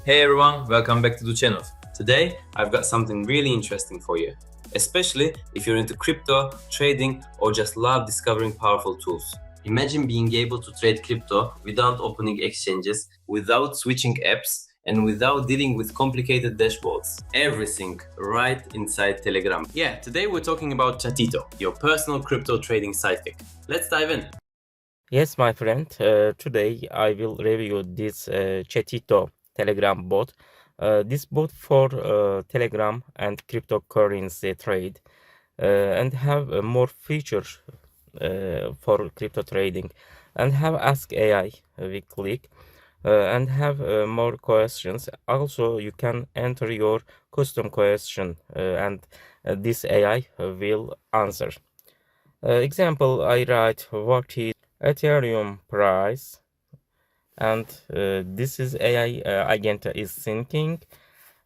Hey everyone, welcome back to the channel. Today I've got something really interesting for you, especially if you're into crypto, trading, or just love discovering powerful tools. Imagine being able to trade crypto without opening exchanges, without switching apps, and without dealing with complicated dashboards. Everything right inside Telegram. Yeah, today we're talking about Chatito, your personal crypto trading sidekick. Let's dive in. Yes, my friend. Today I will review this Chatito Telegram bot. This bot for Telegram and cryptocurrency trade and have more features for crypto trading and have Ask AI. We click and have more questions. Also, you can enter your custom question and this AI will answer. Example, I write what is Ethereum price, and this is AI agent is thinking.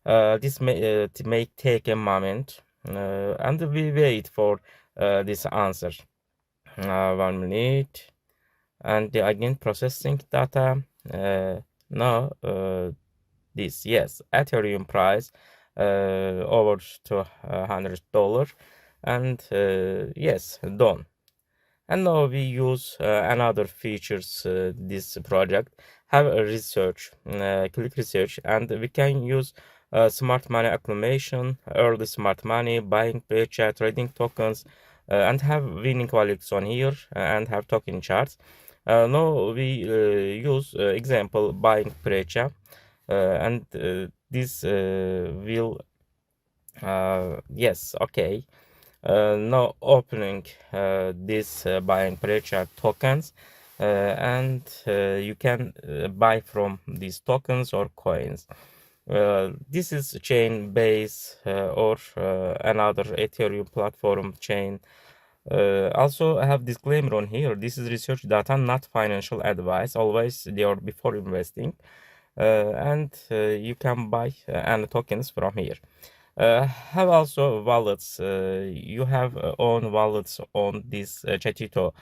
This may take a moment, and we wait for this answer. 1 minute, and the agent processing data. Now this yes, Ethereum price over to $100, and yes, done. And now we use another features this project have a research, click research, and we can use smart money accumulation, early smart money, buying purchase, trading tokens, and have winning wallets on here and have token charts. Now we use example buying purchase, and this will yes, okay. Now opening this buying purchase tokens, and you can buy from these tokens or coins. This is chain base or another Ethereum platform chain. Also, I have disclaimer on here. This is research data, not financial advice. Always they are before investing, and you can buy any tokens from here. Have also wallets. You have own wallets on this Chatito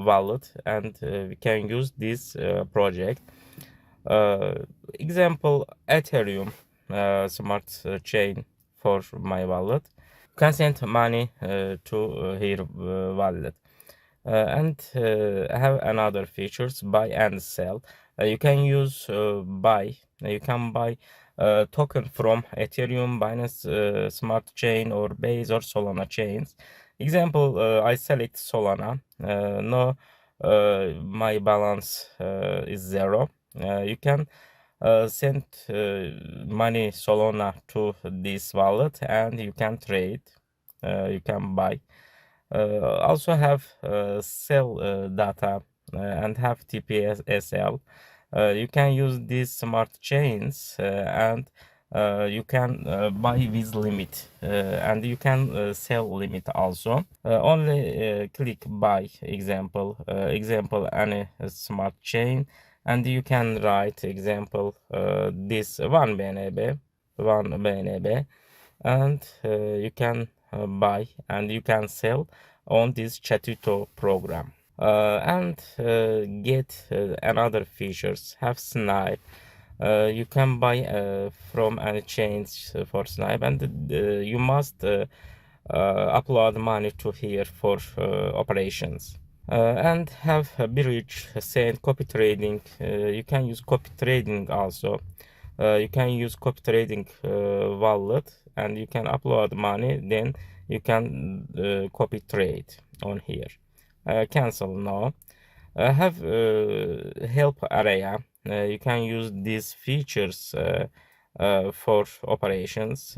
wallet, and we can use this project. Uh, Example Ethereum smart chain for my wallet. Can send money to here wallet. And have another features buy and sell. You can use buy. You can buy token from Ethereum, Binance Smart Chain, or Base or Solana chains. Example, I select Solana. No, my balance is 0. You can send money Solana to this wallet, and you can trade. You can buy. Also have sell data and have TPSL. You can use these smart chains and you can buy with limit and you can sell limit also. Only click buy example any smart chain, and you can write example this 1 BNB, 1 BNB, and you can buy and you can sell on this Chatito program. And get another features have snipe. You can buy from any chains for snipe, and you must upload money to here for operations. And have a bridge send copy trading. You can use copy trading also. You can use copy trading wallet, and you can upload money, then you can copy trade on here. Cancel now. Have help area. You can use these features for operations.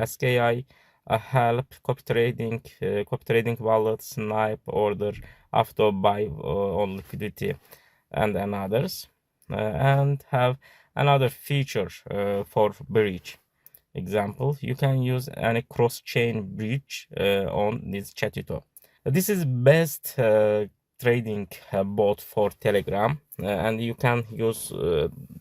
SKI help copy trading wallet, snipe order, auto buy on liquidity, and others. And have another feature for bridge. Example, you can use any cross-chain bridge on this Chatito. This is best trading bot for Telegram, and you can use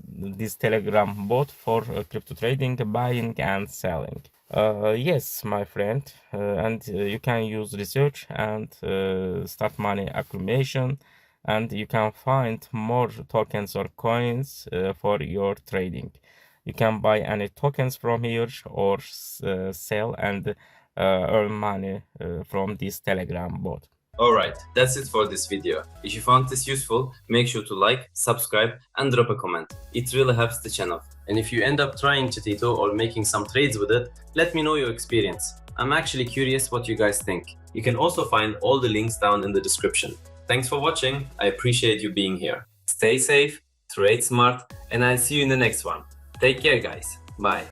this Telegram bot for crypto trading, buying and selling. Yes, my friend, and you can use research and start money accumulation, and you can find more tokens or coins for your trading. You can buy any tokens from here or sell and earn money from this Telegram bot. Alright, that's it for this video. If you found this useful, make sure to like, subscribe and drop a comment. It really helps the channel. And if you end up trying Chatito or making some trades with it, let me know your experience. I'm actually curious what you guys think. You can also find all the links down in the description. Thanks for watching, I appreciate you being here. Stay safe, trade smart, and I'll see you in the next one. Take care guys, bye.